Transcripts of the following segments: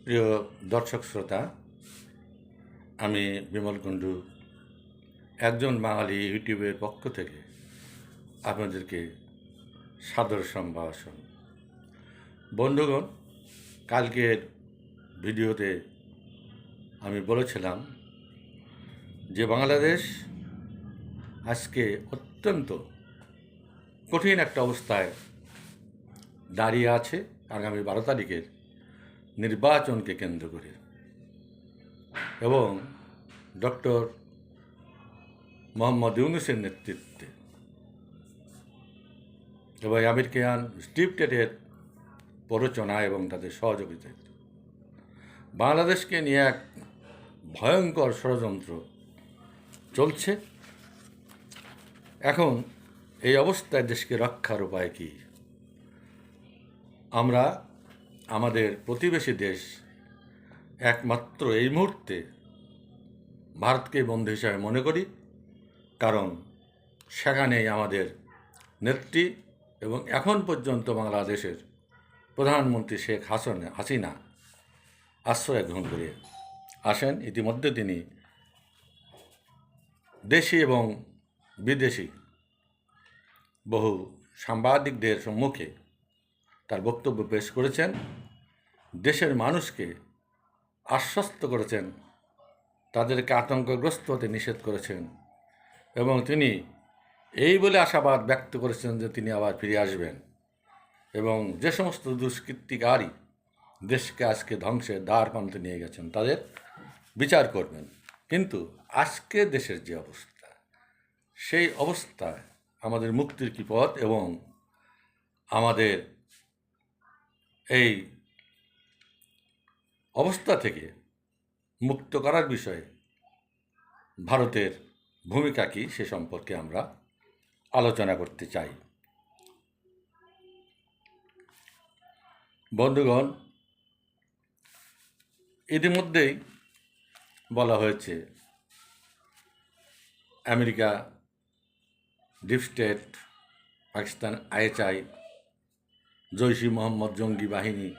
প্রিয় দর্শক শ্রোতা, আমি বিমল কুণ্ডু একজন বাঙালি ইউটিউবের পক্ষ থেকে আপনাদেরকে সাদর সম্ভাষণ। বন্ধুগণ, কালকের ভিডিওতে আমি বলেছিলাম যে বাংলাদেশ আজকে অত্যন্ত কঠিন একটা অবস্থায় দাঁড়িয়ে আছে আগামী 12 তারিখের নির্বাচনকে কেন্দ্র করে, এবং ডক্টর মোহাম্মদ ইউনূসের নেতৃত্বে এবং আমেরিকান ডিপ স্টেটের প্ররোচনা এবং তাদের সহযোগিতায় বাংলাদেশকে নিয়ে এক ভয়ঙ্কর ষড়যন্ত্র চলছে। এখন এই অবস্থায় দেশকে রক্ষার উপায় কী? আমরা আমাদের প্রতিবেশী দেশ একমাত্র এই মুহূর্তে ভারতকে বন্ধু হিসাবে মনে করি, কারণ সেখানেই আমাদের নেত্রী এবং এখন পর্যন্ত বাংলাদেশের প্রধানমন্ত্রী শেখ হাসিনা আশ্রয় গ্রহণ করে আসেন। ইতিমধ্যে তিনি দেশি এবং বিদেশি বহু সাংবাদিকদের সম্মুখে তার বক্তব্য পেশ করেছেন, দেশের মানুষকে আশ্বস্ত করেছেন, তাদেরকে আতঙ্কগ্রস্ত হতে নিষেধ করেছেন, এবং তিনি এই বলে আশাবাদ ব্যক্ত করেছেন যে তিনি আবার ফিরে আসবেন এবং যে সমস্ত দুষ্কৃতিকারী দেশকে আজকে ধ্বংসের দ্বার প্রান্তে নিয়ে গেছেন তাদের বিচার করবেন। কিন্তু আজকে দেশের যে অবস্থা, সেই অবস্থায় আমাদের মুক্তির কী পথ এবং আমাদের এই অবস্থা থেকে মুক্ত করার বিষয়ে ভারতের ভূমিকা কী সে সম্পর্কে আমরা আলোচনা করতে চাই। বন্ধুগণ, ইতিমধ্যেই বলা হয়েছে America deep state, Pakistan ISI, Jaish-e Mohammed জঙ্গি বাহিনী,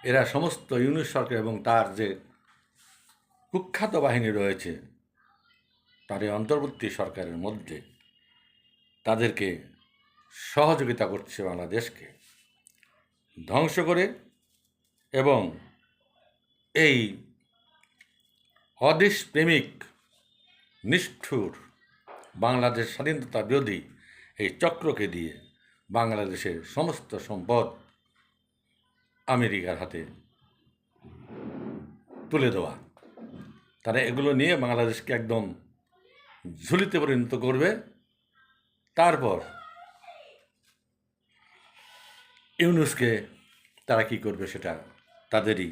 এরা সমস্ত ইউনূস সরকার এবং তার যে কুখ্যাত বাহিনী রয়েছে তার এই অন্তর্বর্তী সরকারের মধ্যে তাদেরকে সহযোগিতা করছে বাংলাদেশকে ধ্বংস করে, এবং এই অদেশপ্রেমিক নিষ্ঠুর বাংলাদেশ স্বাধীনতা বিরোধী এই চক্রকে দিয়ে বাংলাদেশের সমস্ত সম্পদ আমেরিকার হাতে তুলে দেওয়া। তারা এগুলো নিয়ে বাংলাদেশকে একদম ঝুলিতে পরিণত করবে। তারপর ইউনূসকে তারা কী করবে সেটা তাদেরই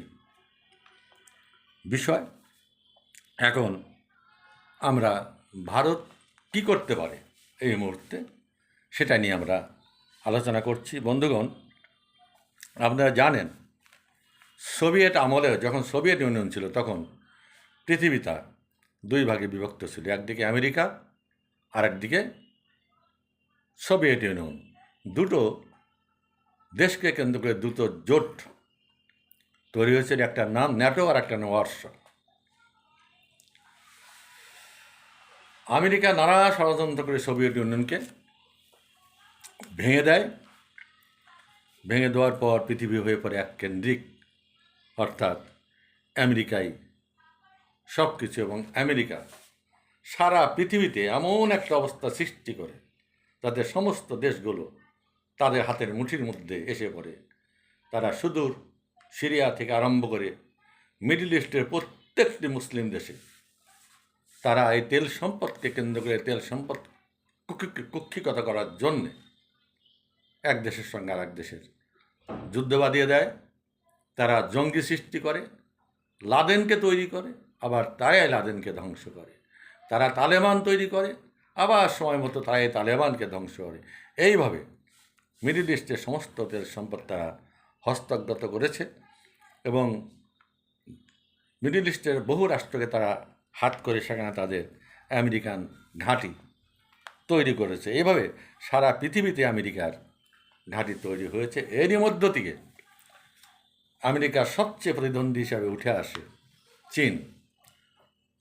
বিষয়। এখন আমরা ভারত কী করতে পারে এই মুহূর্তে সেটা নিয়ে আমরা আলোচনা করছি। বন্ধুগণ, আপনারা জানেন সোভিয়েত আমলে যখন সোভিয়েত ইউনিয়ন ছিল তখন পৃথিবীটা দুই ভাগে বিভক্ত ছিল, একদিকে আমেরিকা আর একদিকে সোভিয়েত ইউনিয়ন। দুটো দেশকে কেন্দ্র করে দুটো জোট তৈরি হয়েছিল, একটা নাম ন্যাটো আর একটা নাম ওয়ারশো। আমেরিকা নানা ষড়যন্ত্র করে সোভিয়েত ইউনিয়নকে ভেঙে দেয়। ভেঙে দেওয়ার পর পৃথিবী হয়ে পড়ে এক কেন্দ্রিক, অর্থাৎ আমেরিকাই সব কিছু, এবং আমেরিকা সারা পৃথিবীতে এমন একটা অবস্থা সৃষ্টি করে যাতে সমস্ত দেশগুলো তাদের হাতের মুঠির মধ্যে এসে পড়ে। তারা সুদূর সিরিয়া থেকে আরম্ভ করে মিডল ইস্টের প্রত্যেকটি মুসলিম দেশে তারা এই তেল সম্পদকে কেন্দ্র করে তেল সম্পদ কুক্ষিগত করার জন্যে এক দেশের সঙ্গে আর এক দেশের যুদ্ধ বাঁধিয়ে দেয়। তারা জঙ্গি সৃষ্টি করে, লাদেনকে তৈরি করে, আবার তারাই লাদেনকে ধ্বংস করে। তারা তালেবান তৈরি করে, আবার সময় মতো তারাই তালেবানকে ধ্বংস করে। এইভাবে মিডল ইস্টের সমস্ত তেল সম্পদ তারা হস্তগত করেছে, এবং মিডল ইস্টের বহু রাষ্ট্রকে তারা হাত করে সেখানে তাদের আমেরিকান ঘাঁটি তৈরি করেছে। এইভাবে সারা পৃথিবীতে আমেরিকার ঘাঁটি তৈরি হয়েছে। এরই মধ্য থেকে আমেরিকার সবচেয়ে প্রতিদ্বন্দ্বী হিসাবে উঠে আসে চীন।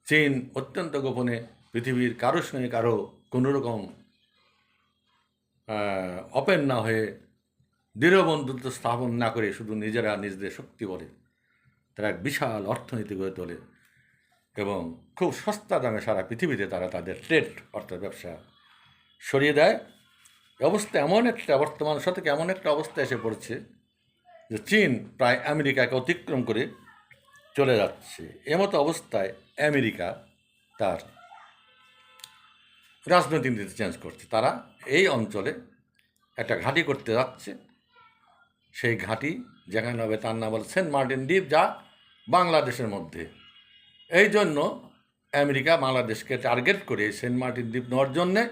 চীন অত্যন্ত গোপনে পৃথিবীর কারোর সঙ্গে কারো কোনো রকম ওপেন না হয়ে দৃঢ় বন্ধুত্ব স্থাপন না করে শুধু নিজেরা নিজেদের শক্তি বলে তারা এক বিশাল অর্থনীতি গড়ে তোলে এবং খুব সস্তা দামে সারা পৃথিবীতে তারা তাদের ট্রেড অর্থাৎ ব্যবসা সরিয়ে দেয়। অবস্থা এমন একটা বর্তমান শতকে এমন একটা অবস্থা এসে পড়ছে যে চীন প্রায় আমেরিকাকে অতিক্রম করে চলে যাচ্ছে। এমতো অবস্থায় আমেরিকা তার রাজনৈতিক নীতি চেঞ্জ করছে। তারা এই অঞ্চলে একটা ঘাঁটি করতে যাচ্ছে। সেই ঘাঁটি যেখানে হবে তার নাম হল সেন্ট মার্টিন দ্বীপ, যা বাংলাদেশের মধ্যে। এই জন্য আমেরিকা বাংলাদেশকে টার্গেট করে সেন্ট মার্টিন দ্বীপ নেওয়ার জন্যে,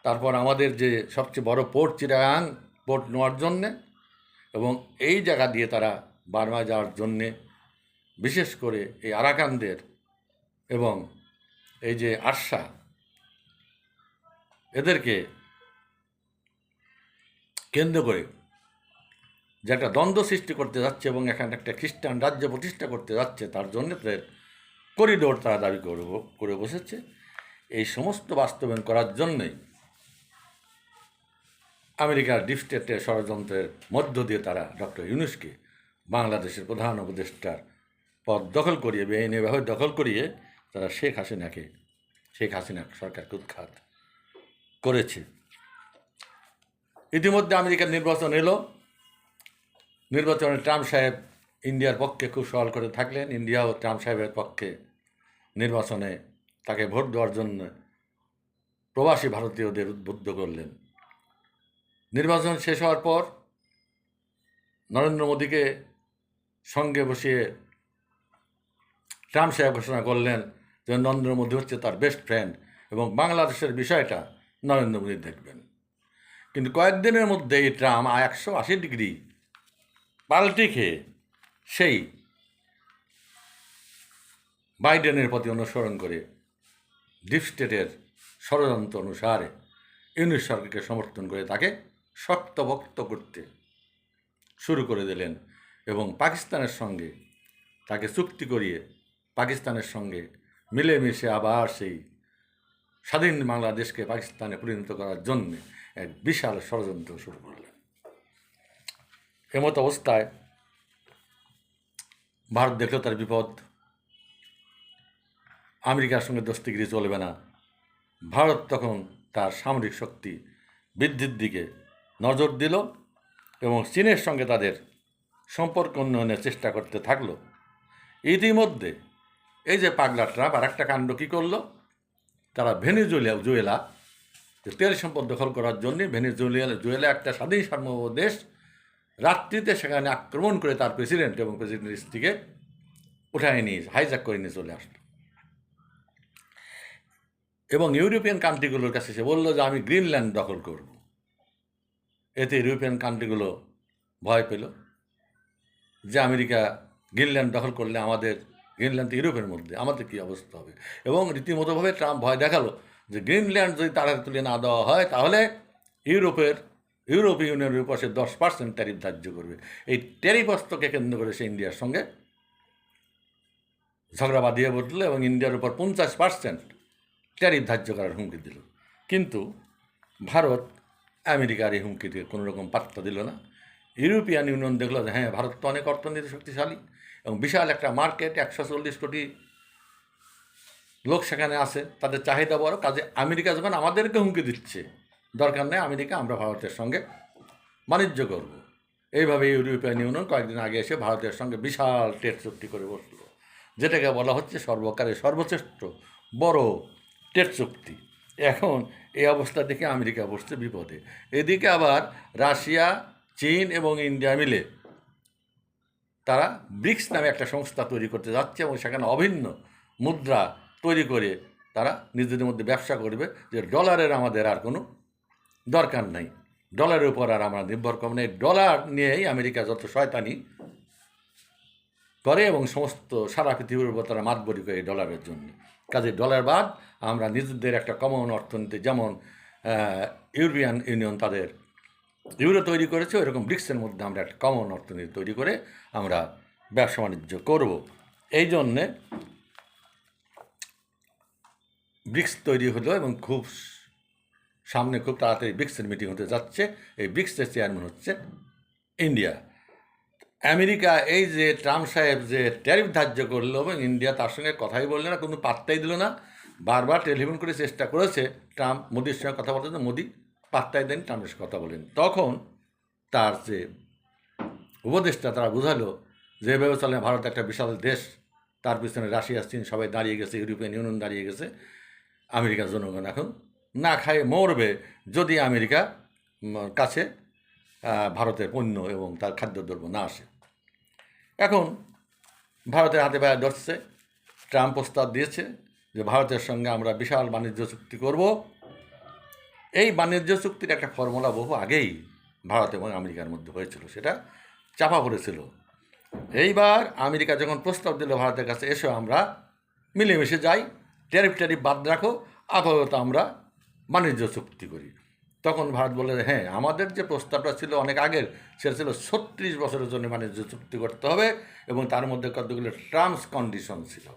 তারপর আমাদের যে সবচেয়ে বড় পোর্ট চিটাগাং পোর্ট নেওয়ার জন্যে, এবং এই জায়গা দিয়ে তারা বার্মা যাওয়ার জন্যে, বিশেষ করে এই আরাকানদের এবং এই যে আরসা এদেরকে কেন্দ্র করে যে একটা দ্বন্দ্ব সৃষ্টি করতে যাচ্ছে এবং এখানে একটা খ্রিস্টান রাজ্য প্রতিষ্ঠা করতে যাচ্ছে, তার জন্য তাদের করিডোর তারা দাবি করে বসেছে। এই সমস্ত বাস্তবায়ন করার জন্যই আমেরিকার ডিপ স্টেটের ষড়যন্ত্রের মধ্য দিয়ে তারা ডক্টর ইউনূসকে বাংলাদেশের প্রধান উপদেষ্টার পদ দখল করিয়ে বেআইনিভাবে দখল করিয়ে তারা শেখ হাসিনা সরকারকে উৎখাত করেছে। ইতিমধ্যে আমেরিকার নির্বাচন এলো। নির্বাচনে ট্রাম্প সাহেব ইন্ডিয়ার পক্ষে খুব সওয়াল করে থাকলেন। ইন্ডিয়াও ট্রাম্প সাহেবের পক্ষে নির্বাচনে তাকে ভোট দেওয়ার জন্য প্রবাসী ভারতীয়দের উদ্বুদ্ধ করলেন। নির্বাচন শেষ হওয়ার পর নরেন্দ্র মোদীকে সঙ্গে বসিয়ে ট্রাম্প সাহেব ঘোষণা করলেন যে নরেন্দ্র মোদী হচ্ছে তার বেস্ট ফ্রেন্ড এবং বাংলাদেশের বিষয়টা নরেন্দ্র মোদী দেখবেন। কিন্তু কয়েকদিনের মধ্যে এই ট্রাম্প 180 ডিগ্রি পাল্টি খেয়ে সেই বাইডেনের প্রতি অনুসরণ করে ডিপ স্টেটের ষড়যন্ত্র অনুসারে ইউনূস সরকারকে সমর্থন করে তাকে শক্তভক্ত করতে শুরু করে দিলেন এবং পাকিস্তানের সঙ্গে তাকে চুক্তি করিয়ে পাকিস্তানের সঙ্গে মিলেমিশে আবার সেই স্বাধীন বাংলাদেশকে পাকিস্তানে পরিণত করার জন্য এক বিশাল ষড়যন্ত্র শুরু করলেন। এমতো অবস্থায় ভারত দেখল তার বিপদ। আমেরিকার সঙ্গে দোস্তিগিরি চলবে না। ভারত তখন তার সামরিক শক্তি বৃদ্ধির দিকে নজর দিল এবং চীনের সঙ্গে তাদের সম্পর্ক উন্নয়নের চেষ্টা করতে থাকলো। ইতিমধ্যে এই যে পাগলা ট্রাম্প আর একটা কাণ্ড কী করলো, তারা ভেনেজুয়েলা তেল সম্পদ দখল করার জন্যে ভেনেজুয়েলা একটা স্বাধীন সার্বভৌম দেশ, রাত্রিতে সেখানে আক্রমণ করে তার প্রেসিডেন্ট এবং প্রেসিডেন্টের স্ত্রীকে উঠায় নিয়ে হাইজ্যাক করে নিয়ে চলে আসলো এবং ইউরোপিয়ান কান্ট্রিগুলোর কাছে সে বললো যে আমি গ্রিনল্যান্ড দখল করব। এতে ইউরোপিয়ান কান্ট্রিগুলো ভয় পেল যে আমেরিকা গ্রিনল্যান্ড দখল করলে আমাদের গ্রিনল্যান্ড ইউরোপের মধ্যে আমাদের কী অবস্থা হবে, এবং রীতিমতোভাবে ট্রাম্প ভয় দেখালো যে গ্রিনল্যান্ড যদি তারা তুলে না দেওয়া হয় তাহলে ইউরোপীয় ইউনিয়নের উপর সে 10% ট্যারিফ ধার্য করবে। এই ট্যারিফ অস্ত্রকে কেন্দ্র করে সে ইন্ডিয়ার সঙ্গে ঝগড়া বাঁধিয়ে বসলো এবং ইন্ডিয়ার উপর 50% ট্যারিফ ধার্য করার হুমকি দিল। কিন্তু ভারত আমেরিকার এই হুমকিতে কোনো রকম পাত্তা দিল না। ইউরোপিয়ান ইউনিয়ন দেখলো যে হ্যাঁ, ভারত তো অনেক অর্থনীতি শক্তিশালী এবং বিশাল একটা মার্কেট, 140 কোটি লোক সেখানে আছে, তাদের চাহিদা বড়, কাজে আমেরিকা যখন আমাদেরকে হুমকি দিচ্ছে, দরকার নেই আমেরিকা, আমরা ভারতের সঙ্গে বাণিজ্য করব। এইভাবে ইউরোপিয়ান ইউনিয়ন কয়েকদিন আগে এসে ভারতের সঙ্গে বিশাল ট্রেড চুক্তি করে বসলো, যেটাকে বলা হচ্ছে সর্বকালের সর্বশ্রেষ্ঠ বড় ট্রেড চুক্তি। এখন এই অবস্থা দেখে আমেরিকা বসছে বিপদে। এদিকে আবার রাশিয়া, চীন এবং ইন্ডিয়া মিলে তারা ব্রিক্স নামে একটা সংস্থা তৈরি করতে যাচ্ছে এবং সেখানে অভিন্ন মুদ্রা তৈরি করে তারা নিজেদের মধ্যে ব্যবসা করবে যে ডলারের আমাদের আর কোনো দরকার নাই, ডলারের উপর আর আমরা নির্ভর করব না। এই ডলার নিয়েই আমেরিকা যত শয়তানি করে এবং সমস্ত সারা পৃথিবীর উপর তারা মাতবরি করে ডলারের জন্য। কাজে ডলার বাদ আমরা নিজেদের একটা কমন অর্থনীতি, যেমন ইউরোপিয়ান ইউনিয়ন তাদের ইউরো তৈরি করেছে, ওইরকম ব্রিক্সের মধ্যে আমরা একটা কমন অর্থনীতি তৈরি করে আমরা ব্যবসা বাণিজ্য করব। এই জন্যে ব্রিক্স তৈরি হলো এবং খুব সামনে খুব তাড়াতাড়ি ব্রিক্সের মিটিং হতে যাচ্ছে। এই ব্রিক্সের চেয়ারম্যান হচ্ছে ইন্ডিয়া। আমেরিকা এই যে ট্রাম্প সাহেব যে ট্যারিফ ধার্য করলো এবং ইন্ডিয়া তার সঙ্গে কথাই বললো না, কোনো পাত্তাই দিল না। বারবার টেলিফোন করে চেষ্টা করেছে ট্রাম্প মোদির সঙ্গে কথা বলতে, মোদি পাত্তাই দেন, ট্রাম্পের সঙ্গে কথা বলেন। তখন তার যে উপদেষ্টা তারা বুঝালো যে এভাবে চলে ভারত একটা বিশাল দেশ, তার পিছনে রাশিয়া চীন সবাই দাঁড়িয়ে গেছে, ইউরোপিয়ান ইউনিয়ন দাঁড়িয়ে গেছে, আমেরিকার জনগণ এখন না খায় মরবে যদি আমেরিকা কাছে ভারতের পণ্য এবং তার খাদ্যদ্রব্য না আসে। এখন ভারতের হাতে পায়ে ধরছে, ট্রাম্প প্রস্তাব দিয়েছে যে ভারতের সঙ্গে আমরা বিশাল বাণিজ্য চুক্তি করব। এই বাণিজ্য চুক্তির একটা ফর্মুলা বহু আগেই ভারত এবং আমেরিকার মধ্যে হয়েছিল, সেটা চাপা পড়েছিল। এইবার আমেরিকা যখন প্রস্তাব দিল ভারতের কাছে, এসো আমরা মিলেমিশে যাই, ট্যারিফ বাদ রাখো, আপাতত আমরা বাণিজ্য চুক্তি করি। তখন ভারত বলে, হ্যাঁ আমাদের যে প্রস্তাবটা ছিল অনেক আগের, সেটা ছিল 36 বছরের জন্য বাণিজ্য চুক্তি করতে হবে এবং তার মধ্যে কতগুলো টার্মস কন্ডিশন ছিল।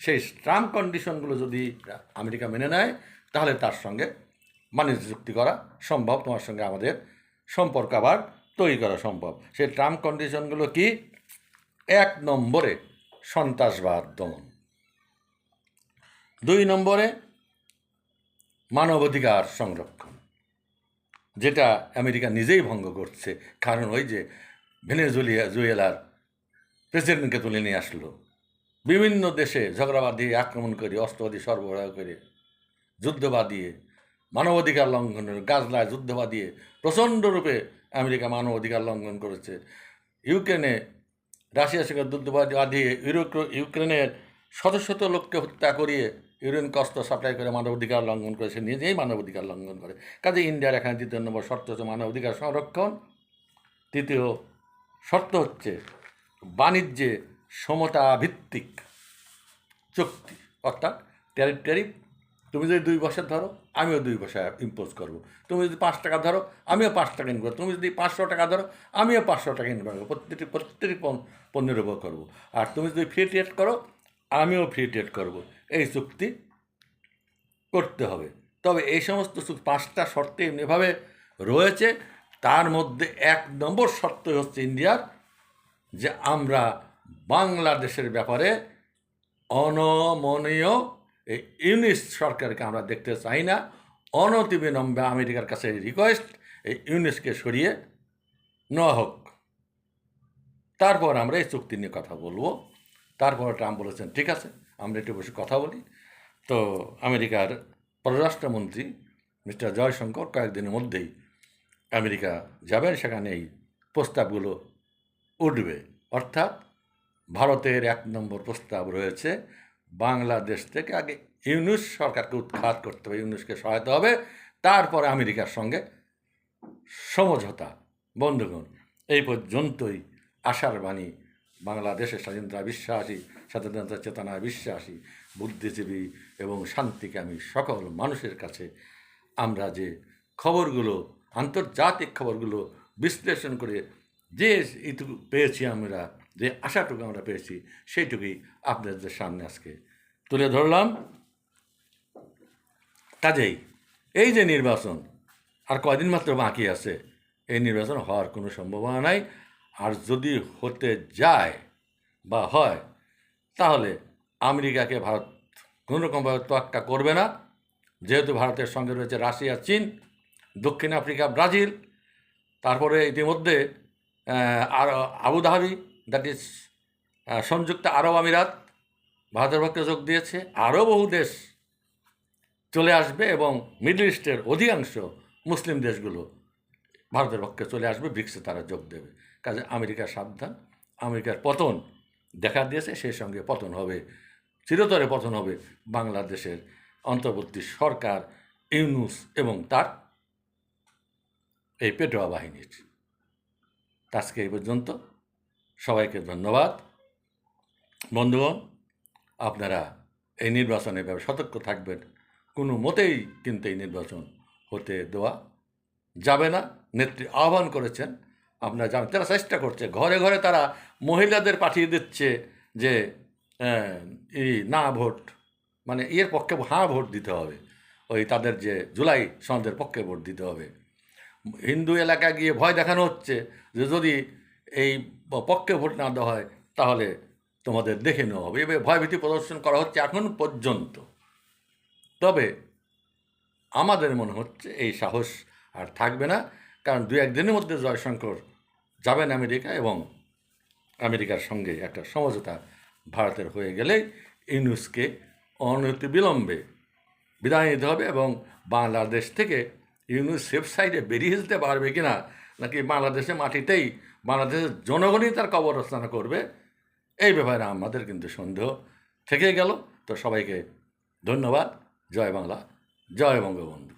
সেই টার্ম কন্ডিশনগুলো যদি আমেরিকা মেনে নেয় তাহলে তার সঙ্গে বাণিজ্য চুক্তি করা সম্ভব, তোমার সঙ্গে আমাদের সম্পর্ক আবার তৈরি করা সম্ভব। সেই টার্ম কন্ডিশনগুলো কি? 1 নম্বরে সন্ত্রাসবাদ দমন, 2 নম্বরে মানবাধিকার সংরক্ষণ, যেটা আমেরিকা নিজেই ভঙ্গ করছে। কারণ ওই যে ভেনেজুয়েলার প্রেসিডেন্টকে তুলে নিয়ে আসলো, বিভিন্ন দেশে ঝগড়াবাদী আক্রমণ করে, অস্ত্রবাদী সরবরাহ করে, যুদ্ধ বাদিয়ে, মানবাধিকার লঙ্ঘনের গাজলায় যুদ্ধ বাদিয়ে প্রচণ্ড রূপে আমেরিকা মানবাধিকার লঙ্ঘন করেছে। ইউক্রেনে রাশিয়ার সঙ্গে যুদ্ধ বাদিয়ে ইউক্রেনের শত শত লোককে হত্যা করিয়ে ইউরেন অস্ত্র সাপ্লাই করে মানবাধিকার লঙ্ঘন করে, সে নিজেই মানবাধিকার লঙ্ঘন করে। কাজে ইন্ডিয়ার এখানে 2 নম্বর শর্ত হচ্ছে মানবাধিকার সংরক্ষণ, 3য় শর্ত হচ্ছে বাণিজ্যে সমতা ভিত্তিক চুক্তি, অর্থাৎ ট্যারিফ তুমি যদি 2 বছর ধরো আমিও 2 বছর ইম্পোজ করবো, তুমি যদি 5 টাকা ধরো আমিও 5 টাকা ইনকাম করবো, তুমি যদি 500 টাকা ধরো আমিও 500 টাকা ইনকাম করবো, প্রত্যেকটি পণ্যের উপর করবো। আর তুমি যদি ফ্রি ট্রেড করো আমিও ফ্রি ট্রেড করবো, এই চুক্তি করতে হবে। তবে এই সমস্ত 5টা শর্তে এমনিভাবে রয়েছে, তার মধ্যে 1 নম্বর শর্ত হচ্ছে ইন্ডিয়ার যে আমরা বাংলাদেশের ব্যাপারে অনমনীয় এই ইউনিস সরকারকে আমরা দেখতে চাই না। অনতিবিলম্বে আমেরিকার কাছে রিকোয়েস্ট, এই ইউনিসকে সরিয়ে নেওয়া হোক, তারপর আমরা এই চুক্তি নিয়ে কথা বলবো। তারপর ট্রাম্প বলেছেন ঠিক আছে আমরা একটু বসে কথা বলি। তো আমেরিকার পররাষ্ট্রমন্ত্রী মিস্টার জয়শঙ্কর কয়েকদিনের মধ্যেই আমেরিকা যাবেন, সেখানে এই প্রস্তাবগুলো উঠবে। অর্থাৎ ভারতের 1 নম্বর প্রস্তাব রয়েছে, বাংলাদেশ থেকে আগে ইউনুস সরকারকে উৎখাত করতে হবে, ইউনুসকে সহায়তা হবে, তারপরে আমেরিকার সঙ্গে সমঝোতা। বন্ধুগণ, এই পর্যন্তই আশার বাণী বাংলাদেশের স্বাধীনতা বিশ্বাসী, স্বাধীনতা চেতনায় বিশ্বাসী, বুদ্ধিজীবী এবং শান্তিকামী সকল মানুষের কাছে আমরা যে খবরগুলো, আন্তর্জাতিক খবরগুলো বিশ্লেষণ করে যে এইটুকু পেয়েছি, আমরা যে আশাটুকু আমরা পেয়েছি, সেইটুকুই আপনাদের সামনে আজকে তুলে ধরলাম। কাজেই এই যে নির্বাচন আর কয়দিন মাত্র বাকি আছে, এই নির্বাচন হওয়ার কোনো সম্ভাবনা নাই। আর যদি হতে যায় বা হয় তাহলে আমেরিকাকে ভারত কোনোরকমভাবে তোয়াক্কা করবে না, যেহেতু ভারতের সঙ্গে রয়েছে রাশিয়া, চীন, দক্ষিণ আফ্রিকা, ব্রাজিল, তারপরে ইতিমধ্যে আর আবুধাবি, দ্যাট ইজ সংযুক্ত আরব আমিরাত ভারতের পক্ষে যোগ দিয়েছে। আরও বহু দেশ চলে আসবে এবং মিডল ইস্টের অধিকাংশ মুসলিম দেশগুলো ভারতের পক্ষে চলে আসবে, ব্রিক্সে তারা যোগ দেবে। কাজে আমেরিকার সাবধান, আমেরিকার পতন দেখা দিয়েছে, সেই সঙ্গে পতন হবে, চিরতরে পতন হবে বাংলাদেশের অন্তর্বর্তী সরকার, ইউনুস এবং তার এই পেটোয়া বাহিনীর। আজকে এই পর্যন্ত, সবাইকে ধন্যবাদ। বন্ধুগণ, আপনারা এই নির্বাচনের ব্যাপারে সতর্ক থাকবেন, কোনো মতেই কিন্তু এই নির্বাচন হতে দেওয়া যাবে না। নেত্রী আহ্বান করেছেন, আপনারা জানেন, তারা চেষ্টা করছে, ঘরে ঘরে তারা মহিলাদের পাঠিয়ে দিচ্ছে যে না ভোট, মানে এর পক্ষে হ্যাঁ ভোট দিতে হবে, ওই তাদের যে জুলাই সনদের পক্ষে ভোট দিতে হবে। হিন্দু এলাকায় গিয়ে ভয় দেখানো হচ্ছে যে যদি এই পক্ষে ভোট না দেওয়া হয় তাহলে তোমাদের দেখে নেওয়া হবে, এভাবে ভয়ভীতি প্রদর্শন করা হচ্ছে এখন পর্যন্ত। তবে আমাদের মনে হচ্ছে এই সাহস আর থাকবে না, কারণ দু একদিনের মধ্যে জয়শঙ্কর যাবেন আমেরিকা, এবং আমেরিকার সঙ্গে একটা সমঝোতা ভারতের হয়ে গেলেই ইউনূসকে অনতিবিলম্বে বিদায় নিতে হবে, এবং বাংলাদেশ থেকে ইউনূস সেফ সাইডে বেরিয়ে যেতে পারবে কিনা, নাকি বাংলাদেশের মাটিতেই বাংলাদেশের জনগণই তার কবরস্থান করবে, এই ব্যাপারে আমাদের কিন্তু সন্দেহ থেকে গেল। তো সবাইকে ধন্যবাদ। জয় বাংলা, জয় বঙ্গবন্ধু।